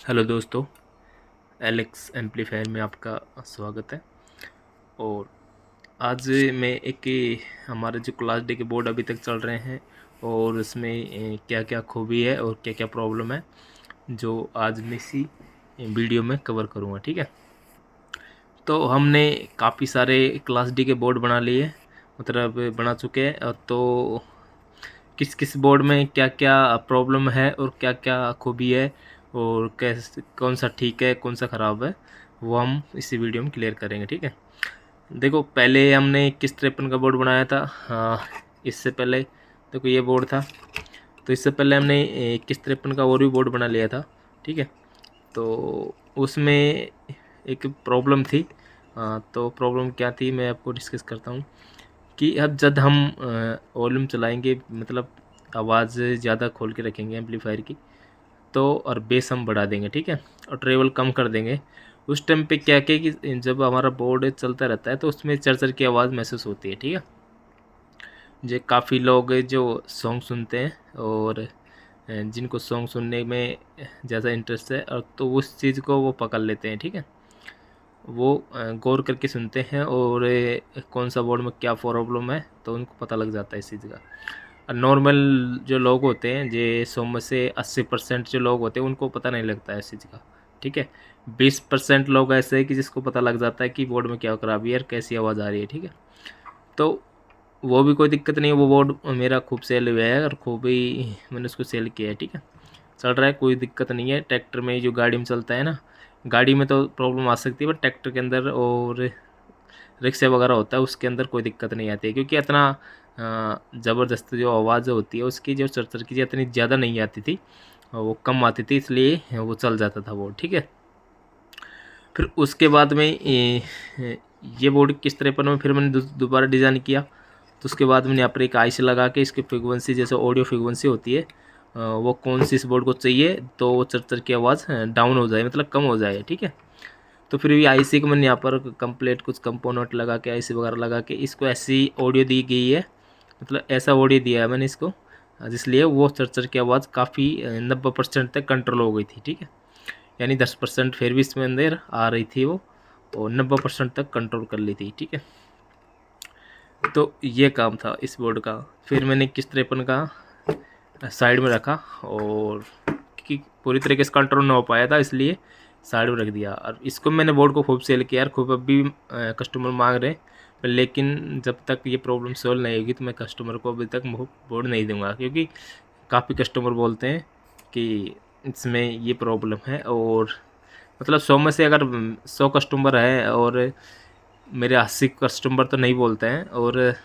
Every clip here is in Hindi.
हेलो दोस्तों, एलेक्स एम्पलीफायर में आपका स्वागत है। और आज मैं एक हमारे जो क्लास डी के बोर्ड अभी तक चल रहे हैं और उसमें क्या क्या खूबी है और क्या क्या प्रॉब्लम है जो आज मैं इसी वीडियो में कवर करूँगा। ठीक है, तो हमने काफ़ी सारे क्लास डी के बोर्ड बना लिए, मतलब बना चुके हैं। तो किस किस बोर्ड में क्या क्या प्रॉब्लम है और क्या क्या खूबी है और कैसे कौन सा ठीक है कौन सा ख़राब है, वो हम इसी वीडियो में क्लियर करेंगे। ठीक है, देखो पहले हमने 2153 का बोर्ड बनाया था। हाँ, इससे पहले देखो ये बोर्ड था, तो इससे पहले हमने 2153 का और भी बोर्ड बना लिया था। ठीक है, तो उसमें एक प्रॉब्लम थी। तो प्रॉब्लम क्या थी मैं आपको डिस्कस करता हूँ कि अब जब हम वॉल्यूम चलाएंगे, मतलब आवाज़ ज़्यादा खोल के रखेंगे एम्पलीफायर की, तो और बेस हम बढ़ा देंगे। ठीक है, और ट्रेवल कम कर देंगे। उस टाइम पे क्या क्या कि जब हमारा बोर्ड चलता रहता है तो उसमें चरचर की आवाज़ महसूस होती है। ठीक है, जो काफ़ी लोग जो सॉन्ग सुनते हैं और जिनको सॉन्ग सुनने में ज़्यादा इंटरेस्ट है और तो उस चीज़ को वो पकड़ लेते हैं। ठीक है, वो गौर करके सुनते हैं और कौन सा बोर्ड में क्या प्रॉब्लम है तो उनको पता लग जाता है इस चीज़ का। नॉर्मल जो लोग होते हैं, जो 100 में से 80% जो लोग होते हैं उनको पता नहीं लगता है इस चीज़ का। ठीक है, 20% लोग ऐसे हैं कि जिसको पता लग जाता है कि बोर्ड में क्या खराबी है और कैसी आवाज़ आ रही है। ठीक है, तो वो भी कोई दिक्कत नहीं है, वो बोर्ड मेरा खूब सेल हुआ है और खूब ही मैंने उसको सेल किया है। ठीक है, चल रहा है, कोई दिक्कत नहीं है। ट्रैक्टर में जो गाड़ी में चलता है ना, गाड़ी में तो प्रॉब्लम आ सकती है, बट ट्रैक्टर के अंदर और रिक्शे वगैरह होता है उसके अंदर कोई दिक्कत नहीं आती है, क्योंकि इतना ज़बरदस्त जो आवाज़ होती है उसकी जो चरचर की इतनी ज़्यादा नहीं आती थी, वो कम आती थी, इसलिए वो चल जाता था बोर्ड। ठीक है, फिर उसके बाद में ये बोर्ड किस तरह पर में फिर मैंने दोबारा डिज़ाइन किया। तो उसके बाद मैंने यहाँ पर एक आईसी लगा के इसकी फ्रिक्वेंसी, जैसे ऑडियो फ्रिक्वेंसी होती है, वो कौन सी इस बोर्ड को चाहिए तो वो चरचर की आवाज़ डाउन हो जाए, मतलब कम हो जाए। ठीक है, तो फिर ये आईसी को मैंने यहाँ पर कंप्लीट कुछ कंपोनेंट लगा के, आईसी वगैरह लगा के इसको ऐसी ऑडियो दी गई है, मतलब ऐसा ऑडियो दिया है मैंने इसको, जिसलिए वो चरचर की आवाज़ काफ़ी 90% तक कंट्रोल हो गई थी। ठीक है, यानी 10% फिर भी इसमें अंदर आ रही थी वो, और 90% तक कंट्रोल कर ली थी। ठीक है, तो ये काम था इस बोर्ड का। फिर मैंने 2153 का साइड में रखा, और कि पूरी तरीके से कंट्रोल ना हो पाया था इसलिए साइड में रख दिया। और इसको मैंने बोर्ड को खूब सेल किया यार, खूब अभी कस्टमर मांग रहे हैं, लेकिन जब तक ये प्रॉब्लम सॉल्व नहीं होगी तो मैं कस्टमर को अभी तक बोर्ड नहीं दूंगा, क्योंकि काफ़ी कस्टमर बोलते हैं कि इसमें ये प्रॉब्लम है। और मतलब 100 में से अगर 100 कस्टमर है और मेरे 80 कस्टमर तो नहीं बोलते हैं, और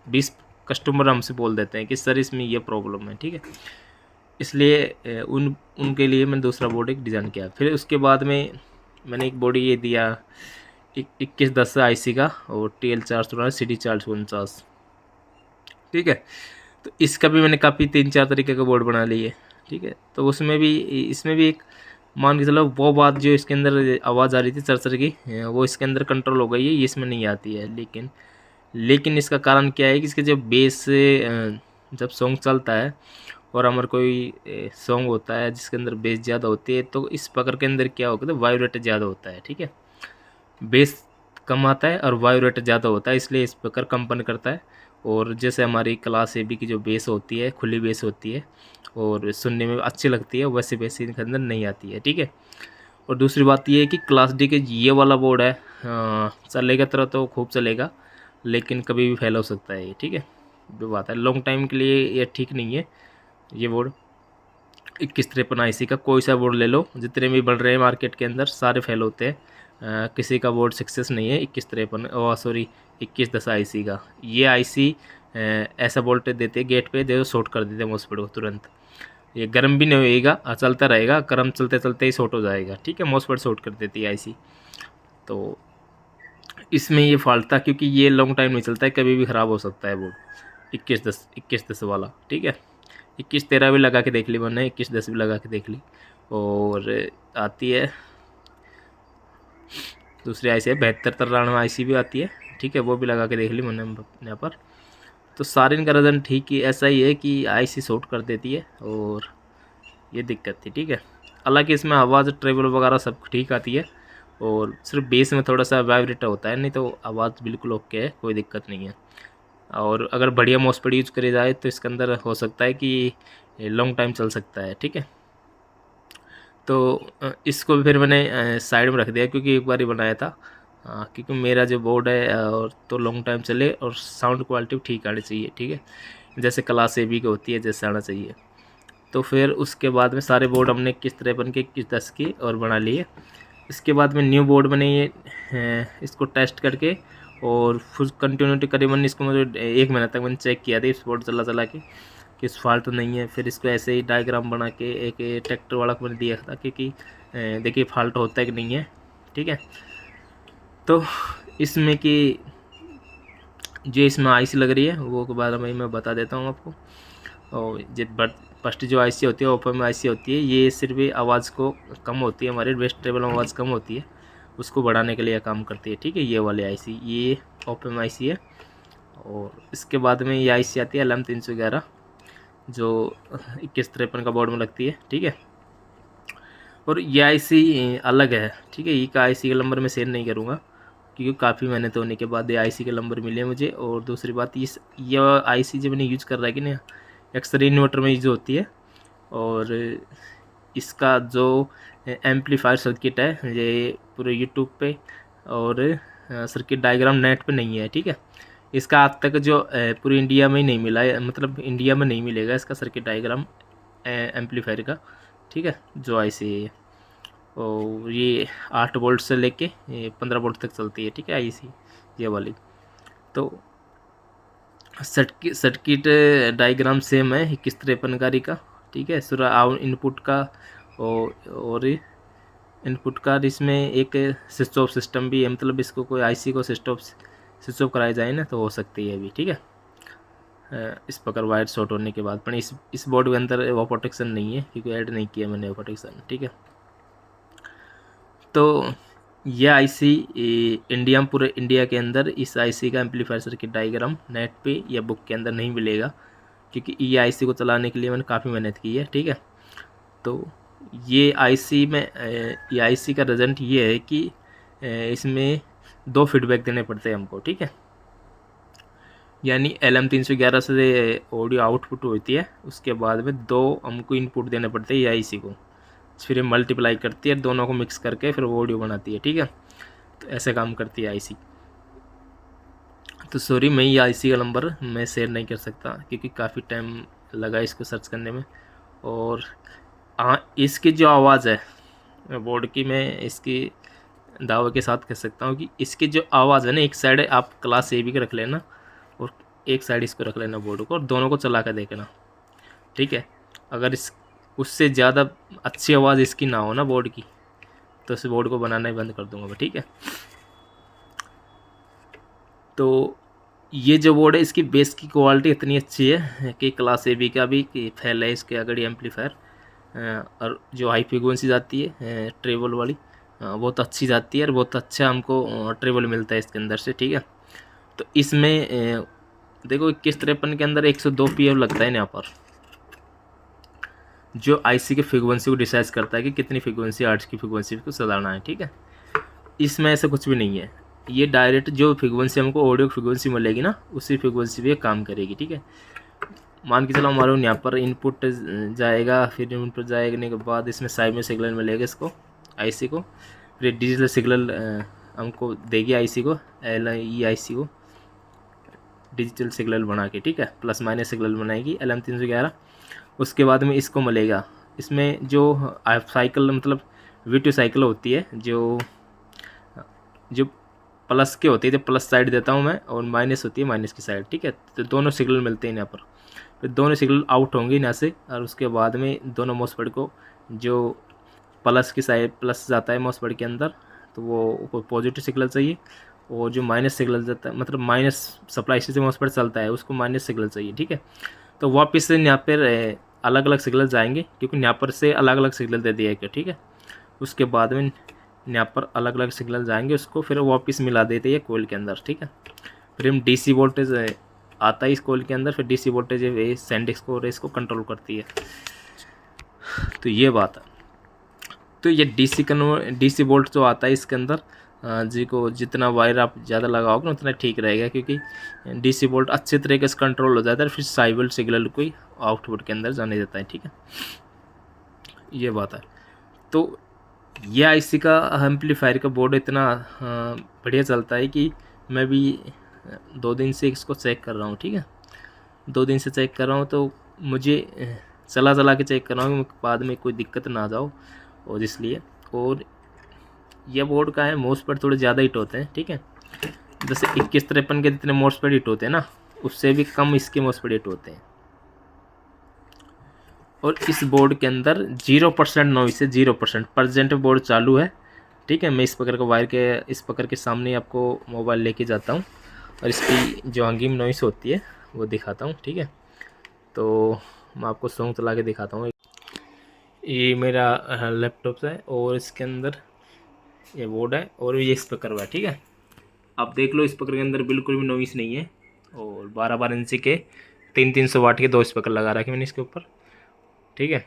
20 कस्टमर हमसे बोल देते हैं कि सर इसमें ये प्रॉब्लम है। ठीक है, इसलिए उनके लिए मैंने दूसरा बोर्ड एक डिज़ाइन किया। फिर उसके बाद में मैंने एक बोर्ड ये दिया 2110 आईसी का, और TL400 CD449। ठीक है, तो इसका भी मैंने काफ़ी 3-4 तरीके का बोर्ड बना लिए। ठीक है, तो उसमें भी इसमें भी एक मान के चलो वो बात जो इसके अंदर आवाज़ आ रही थी चरचर की, वो इसके अंदर कंट्रोल हो गई है, ये इसमें नहीं आती है। लेकिन इसका कारण क्या है कि इसके जब बेस जब सॉन्ग चलता है और हमारा कोई सॉन्ग होता है जिसके अंदर बेस ज़्यादा होती है, तो इस पकड़ के अंदर क्या होता है, वाइब्रेट ज़्यादा होता है। ठीक है, बेस कम आता है और वाइब्रेट ज़्यादा होता है, इसलिए स्पीकर कंपन करता है। और जैसे हमारी क्लास AB की जो बेस होती है, खुली बेस होती है और सुनने में अच्छी लगती है, वैसे बेस इनके अंदर नहीं आती है। ठीक है, और दूसरी बात ये है कि क्लास D के ये वाला बोर्ड है, चलेगा तरह तो खूब चलेगा, लेकिन कभी भी फेल हो सकता है ये। ठीक है, जो बात है लॉन्ग टाइम के लिए ये ठीक नहीं है ये बोर्ड। 2153 IC का कोई सा बोर्ड ले लो, जितने भी बढ़ रहे हैं मार्केट के अंदर सारे फेल होते हैं। किसी का बोर्ड सक्सेस नहीं है 2153 और सॉरी 2110 IC का। ये IC ऐसा वोल्टेज देते हैं गेट पे, जो शॉर्ट कर देते हैं मॉसफेट को तुरंत। ये गर्म भी नहीं होएगा, चलता रहेगा, गर्म चलते चलते ही शॉर्ट हो जाएगा। ठीक है, मॉसफेट शॉर्ट कर देती है IC। तो इसमें ये फॉल्ट था, क्योंकि ये लॉन्ग टाइम नहीं चलता है, कभी भी ख़राब हो सकता है बोर्ड 2110 वाला। ठीक है, 2113 भी लगा के देख ली मैंने, 2110 भी लगा के देख ली। और आती है दूसरी IC है 7293 IC भी आती है। ठीक है, वो भी लगा के देख ली मैंने यहाँ पर। तो सारे इनका रीज़न ठीक ही ऐसा ही है कि IC शॉर्ट कर देती है, और ये दिक्कत थी। ठीक है, हालांकि इसमें आवाज़ ट्रेवल वगैरह सब ठीक आती है, और सिर्फ बेस में थोड़ा सा वाइब्रेट होता है, नहीं तो आवाज़ बिल्कुल ओके है, कोई दिक्कत नहीं है। और अगर बढ़िया मॉसफेट यूज करी जाए तो इसके अंदर हो सकता है कि लॉन्ग टाइम चल सकता है, ठीक है। तो इसको भी फिर मैंने साइड में रख दिया, क्योंकि एक बार ही बनाया था, क्योंकि मेरा जो बोर्ड है और तो लॉन्ग टाइम चले और साउंड क्वालिटी ठीक आनी चाहिए, ठीक है, जैसे क्लास ए बी की होती है जैसे आना चाहिए। तो फिर उसके बाद में सारे बोर्ड हमने 51 के 10 के और बना लिए। इसके बाद में न्यू बोर्ड बने ये इसको टेस्ट करके, और फुल कंटिन्यूटी करीबन इसको मुझे 1 महीना तक मैंने चेक किया था इस बोर्ड चला के कि इस फॉल्ट तो नहीं है। फिर इसको ऐसे ही डायग्राम बना के एक ट्रैक्टर वाला को मैंने दिया था कि देखिए फॉल्ट होता है कि नहीं है, ठीक है। तो इसमें कि जो इसमें आईसी लग रही है वो के बारे में मैं बता देता हूँ आपको। और फर्स्ट जो आईसी होती है ओपन आईसी होती है, ये सिर्फ आवाज़ को कम होती है, हमारी वेस्ट ट्रेबल में आवाज़ कम होती है, उसको बढ़ाने के लिए काम करती है, ठीक है। ये वाली आईसी ये ओपन आईसी है। और इसके बाद में ये आईसी आती है LM311 जो 2153 का बोर्ड में लगती है, ठीक है। और ये आईसी अलग है, ठीक है। ये का आईसी का नंबर मैं शेयर नहीं करूँगा, क्योंकि काफ़ी मेहनत होने के बाद ये आईसी के नंबर मिले मुझे। और दूसरी बात ये आईसी जब मैंने यूज कर रहा है कि नहीं, एक्सरे इन्वर्टर में यूज होती है। और इसका जो एम्पलीफायर सर्किट है ये पूरे यूट्यूब पे और सर्किट डायग्राम नेट पे नहीं है, ठीक है। इसका आज तक जो पूरी इंडिया में ही नहीं मिला है, मतलब इंडिया में नहीं मिलेगा इसका सर्किट डायग्राम एम्पलीफायर का, ठीक है, जो आईसी है। और ये 8 वोल्ट से लेके 15 वोल्ट तक चलती है, ठीक है, आईसी ये वाली। तो सर्किट डायग्राम सेम है 2153 का, ठीक है। सूरा आउट इनपुट का और इनपुट का इसमें एक स्विच ऑफ सिस्टम भी है, मतलब इसको कोई आईसी को स्विच ऑफ कराया जाए ना तो हो सकती है अभी, ठीक है। इस प्रकार वायर शॉर्ट होने के बाद, पर इस बोर्ड के अंदर वो प्रोटेक्शन नहीं है, क्योंकि ऐड नहीं किया मैंने वो प्रोटेक्शन, ठीक है। तो ये आईसी पूरे इंडिया के अंदर इस आईसी का एम्पलीफायर सर्किट डायग्राम नेट पे या बुक के अंदर नहीं मिलेगा, क्योंकि ये आईसी को चलाने के लिए मैंने काफ़ी मेहनत की है, ठीक है। तो ये आईसी में ये आईसी का रिजल्ट ये है कि इसमें 2 फीडबैक देने पड़ते हैं हमको, ठीक है। यानी LM311 से ऑडियो आउटपुट होती है, उसके बाद में 2 हमको इनपुट देने पड़ते हैं ये आईसी को, फिर ये मल्टीप्लाई करती है, दोनों को मिक्स करके फिर वो ऑडियो बनाती है, ठीक है। तो ऐसे काम करती है आईसी। तो सॉरी मैं ये आईसी का नंबर मैं शेयर नहीं कर सकता, क्योंकि काफ़ी टाइम लगा इसको सर्च करने में। और हाँ, इसकी जो आवाज़ है बोर्ड की, मैं इसकी दावे के साथ कह सकता हूँ कि इसकी जो आवाज़ है ना, एक साइड आप क्लास ए बी का रख लेना और एक साइड इसको रख लेना बोर्ड को, और दोनों को चला कर देखना, ठीक है। अगर इस उससे ज़्यादा अच्छी आवाज़ इसकी ना हो ना बोर्ड की, तो इस बोर्ड को बनाना ही बंद कर दूंगा मैं, ठीक है। तो ये जो बोर्ड है इसकी बेस की क्वालिटी इतनी अच्छी है कि क्लास ए बी का भी फैल है इसके अगड़ी एम्पलीफायर, और जो हाई फ्रिक्वेंसी जाती है ट्रेवल वाली बहुत अच्छी जाती है, और बहुत अच्छा हमको ट्रेवल मिलता है इसके अंदर से, ठीक है। तो इसमें देखो 2153 के अंदर 102 pf लगता है यहाँ पर, जो आईसी की फ्रिक्वेंसी को डिसाइड करता है कि कितनी फ्रिक्वेंसी आर्ट्स की फ्रिक्वेंसी को सजाना है, ठीक है। इसमें ऐसा कुछ भी नहीं है, ये डायरेक्ट जो फ्रिक्वेंसी हमको ऑडियो फ्रिक्वेंसी मिलेगी ना, उसी फ्रिक्वेंसी पे काम करेगी, ठीक है। मान के चलो हमारे यहाँ पर इनपुट जाएगा, फिर इनपुट जाने के बाद इसमें साइड में सिग्नल मिलेगा इसको आईसी को, फिर डिजिटल सिग्नल हमको देगी आईसी को, आईसी को डिजिटल सिग्नल बना के, ठीक है, प्लस माइनस सिग्नल बनाएगी LM311। उसके बाद में इसको मिलेगा, इसमें जो साइकिल मतलब V2 साइकिल होती है, जो प्लस के होती है, जो प्लस साइड देता हूँ मैं, और माइनस होती है माइनस की साइड, ठीक है। तो दोनों सिग्नल मिलते हैं यहाँ पर, फिर दोनों सिग्नल आउट होंगे यहाँ से, और उसके बाद में दोनों मॉसफेट को जो प्लस की साइड प्लस जाता है मॉसफेट के अंदर, तो वो पॉजिटिव सिग्नल चाहिए, और जो माइनस सिग्नल जाता है मतलब माइनस सप्लाई से मॉसफेट चलता है उसको माइनस सिग्नल चाहिए, ठीक है। तो वापस से यहाँ पर अलग अलग सिग्नल जाएंगे, क्योंकि यहाँ पर से अलग अलग सिग्नल दे दिया गया, ठीक है। उसके बाद में यहाँ पर अलग अलग सिग्नल जाएंगे, उसको फिर वापस मिला देते हैं कोयल के अंदर, ठीक है। फिर हम DC वोल्टेज आता है इस कोयल के अंदर, फिर DC वोल्टेज सेंडिक्स को और इसको कंट्रोल करती है। तो ये बात है। तो ये डीसी बोल्ट जो आता है इसके अंदर जी को जितना वायर आप ज़्यादा लगाओगे ना उतना ठीक रहेगा, क्योंकि डीसी बोल्ट अच्छे तरीके से कंट्रोल हो जाता है, फिर साइबल सिग्नल कोई आउटपुट के अंदर जाने देता है। ठीक है, ये बात है। तो ये आईसी का एम्पलीफायर का बोर्ड इतना बढ़िया चलता है कि मैं भी 2 दिन से इसको चेक कर रहा हूँ। ठीक है, 2 दिन से चेक कर रहा हूँ, तो मुझे चला के चेक कर रहा हूँ बाद में कोई दिक्कत ना आ जाओ, और इसलिए। और ये बोर्ड का है मॉसफेट थोड़े ज़्यादा हिट होते हैं। ठीक है, जैसे 2153 के जितने मॉसफेट हिट होते हैं ना, उससे भी कम इसके मॉसफेट हिट होते हैं। और इस बोर्ड के अंदर 0% नॉइस है, 0% प्रेजेंट बोर्ड चालू है। ठीक है, मैं इस प्रकार का वायर के इस प्रकार के सामने आपको मोबाइल लेके जाता हूँ और इसकी जो हंगिंग नॉइस होती है वो दिखाता हूँ। ठीक है, तो मैं आपको सॉन्ग चला के दिखाता हूँ। ये मेरा लैपटॉप है और इसके अंदर ये बोर्ड है और ये स्पीकर हुआ है। ठीक है, आप देख लो स्पीकर के अंदर बिल्कुल भी नॉइस नहीं है, और 12-12 इंची के 300 वाट के 2 स्पीकर लगा रखे मैंने इसके ऊपर। ठीक है,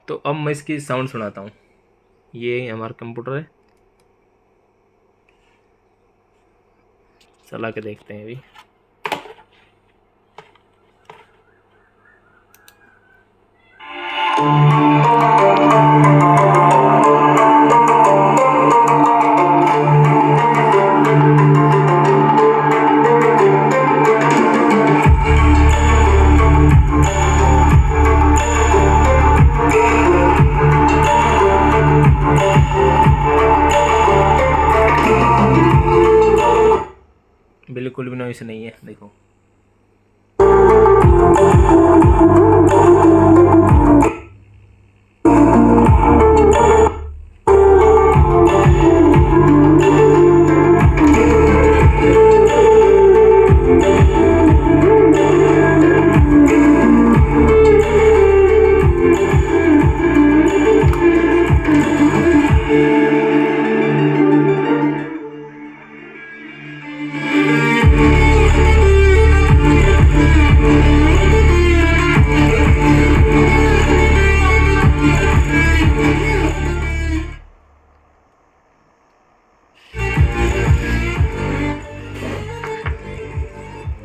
तो अब मैं इसकी साउंड सुनाता हूँ। ये हमारा कंप्यूटर है, चला के देखते हैं अभी। बिल्कुल भी नॉइस नहीं है, देखो।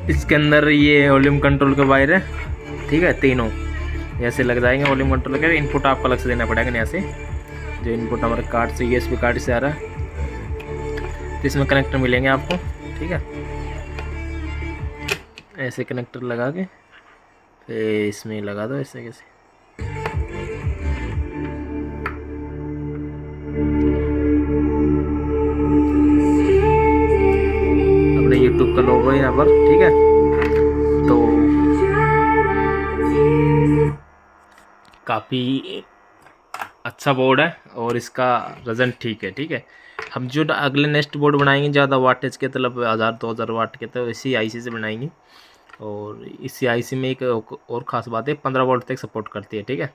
इसके अंदर ये वॉल्यूम कंट्रोल का वायर है। ठीक है, तीनों ऐसे लग जाएंगे वॉल्यूम कंट्रोल के। इनपुट आपको अलग से देना पड़ेगा यहाँ से, जो इनपुट हमारे कार्ड से USB कार्ड से आ रहा है, तो इसमें कनेक्टर मिलेंगे आपको। ठीक है, ऐसे कनेक्टर लगा के फिर इसमें लगा दो ऐसे कैसे। अपने YouTube का लोगो है यहाँ पर। ठीक है, तो काफ़ी अच्छा बोर्ड है और इसका वजन ठीक है। ठीक है, हम जो अगले नेक्स्ट बोर्ड बनाएंगे ज़्यादा वाटेज के, मतलब 1000-2000 वाट के, तो इसी आईसी से बनाएंगे। और इसी आईसी में एक और ख़ास बात है, 15 वोल्ट तक सपोर्ट करती है। ठीक है,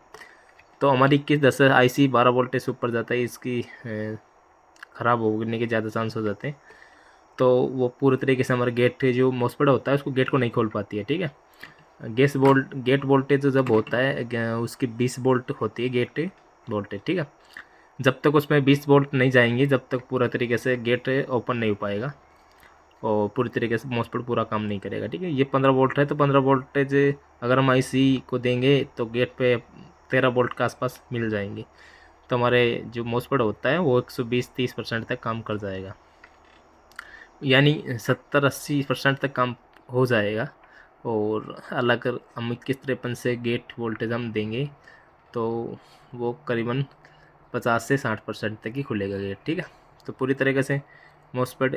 तो हमारी 2110 आईसी 12 वोल्टेज से ऊपर जाता है, इसकी ख़राब होने के ज़्यादा चांस हो जाते हैं। तो वो पूरे तरीके से हमारे गेट जो मॉसफेट होता है उसको गेट को नहीं खोल पाती है। ठीक है, गेट वोल्टेज जब होता है उसकी 20 वोल्ट होती है गेट वोल्टेज। ठीक है, जब तक उसमें 20 वोल्ट नहीं जाएंगे जब तक पूरा तरीके से गेट ओपन नहीं हो पाएगा और पूरी तरीके से मॉसफेट पूरा काम नहीं करेगा। ठीक है, ये 15 वोल्ट है, तो 15 वोल्टेज अगर हम आईसी को देंगे तो गेट पे 13 वोल्ट के आसपास मिल जाएंगे, तो हमारे जो मॉसफेट होता है वो 120-30% तक काम कर जाएगा, यानी 70-80% तक काम हो जाएगा। और अलग हम 2153 से गेट वोल्टेज हम देंगे तो वो करीबन 50 से 60% तक ही खुलेगा गेट। ठीक है, तो पूरी तरीके से मॉसफेट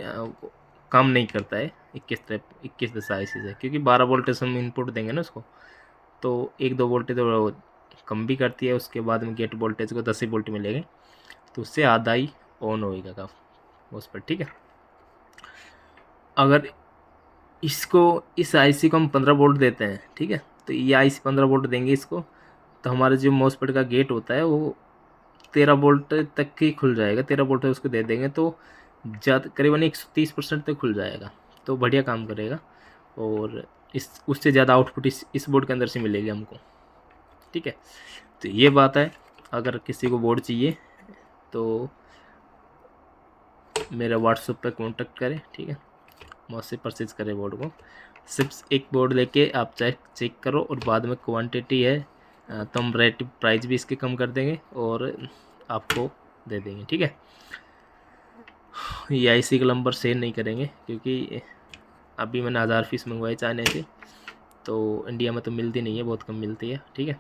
काम नहीं करता है 2110 आईसी से, क्योंकि 12 वोल्टेज हम इनपुट देंगे ना उसको, तो 1-2 वोल्टेज तो कम भी करती है। उसके बाद में गेट वोल्टेज को 10 ही वोल्ट मिलेंगे, तो उससे आधा ही ऑन होएगा का मॉसफेट। ठीक है, अगर इसको इस आईसी को हम 15 वोल्ट देते हैं, ठीक है, तो ये आईसी 15 वोल्ट देंगे इसको, तो हमारा जो मॉसफेट का गेट होता है वो 13 वोल्ट तक ही खुल जाएगा। 13 वोल्ट उसको दे देंगे तो ज़्यादा करीबन 130% तक खुल जाएगा, तो बढ़िया काम करेगा। और इस उससे ज़्यादा आउटपुट इस बोर्ड के अंदर से मिलेगी हमको। ठीक है, तो ये बात है। अगर किसी को बोर्ड चाहिए तो मेरा व्हाट्सएप पे कांटेक्ट करें, ठीक है, मुझसे परचेज करें बोर्ड को। सिर्फ एक बोर्ड लेके आप चेक करो और बाद में क्वांटिटी है तो हम रेट प्राइस भी इसके कम कर देंगे और आपको दे देंगे, ठीक है। ये IC का नंबर शेयर नहीं करेंगे क्योंकि अभी मैंने 1000 पीस मंगवाए चाइना से, तो इंडिया में तो मिलती नहीं है, बहुत कम मिलती है, ठीक है।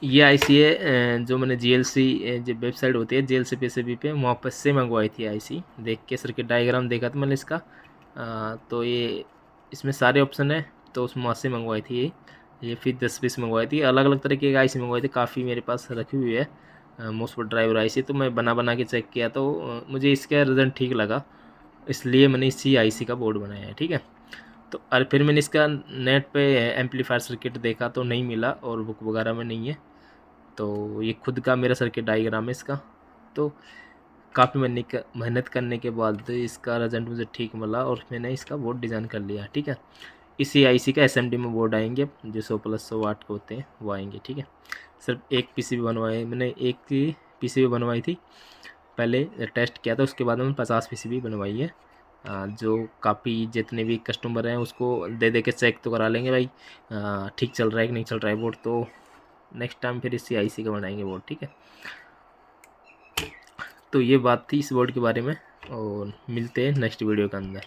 ये IC है जो मैंने GLC जो वेबसाइट होती है GLC PCB पे, वहाँ पर से मंगवाई थी IC। देख के सर्किट डायग्राम देखा था मैंने इसका, तो ये इसमें सारे ऑप्शन है, तो उसमें वहाँ से मंगवाई थी ये फिर 10 पीस मंगवाई थी। अलग अलग तरीके की IC मंगवाई थी, काफ़ी मेरे पास रखी हुई है मोस्ट ड्राइवर IC। तो मैं बना के चेक किया तो मुझे इसका रिजल्ट ठीक लगा, इसलिए मैंने इसी IC का बोर्ड बनाया है, ठीक है। तो और फिर मैंने इसका नेट पे एम्पलीफायर सर्किट देखा तो नहीं मिला और बुक वगैरह में नहीं है, तो ये खुद का मेरा सर्किट डायग्राम है इसका। तो काफ़ी मेहनत करने के बाद इसका रिजल्ट मुझे ठीक मिला और मैंने इसका बोर्ड डिज़ाइन कर लिया, ठीक है। इसी IC का SMD में बोर्ड आएंगे जो 100+100 वाट के होते हैं वो आएंगे, ठीक है। सिर्फ एक PCB बनवाए मैंने, एक PCB बनवाई थी पहले, टेस्ट किया था, उसके बाद मैंने 50 PCB बनवाई है। जो काफ़ी जितने भी कस्टमर हैं उसको दे के चेक तो करा लेंगे भाई ठीक चल रहा है कि नहीं चल रहा है बोर्ड, तो नेक्स्ट टाइम फिर इसी IC का बनाएंगे बोर्ड, ठीक है। तो ये बात थी इस बोर्ड के बारे में और मिलते हैं नेक्स्ट वीडियो के अंदर।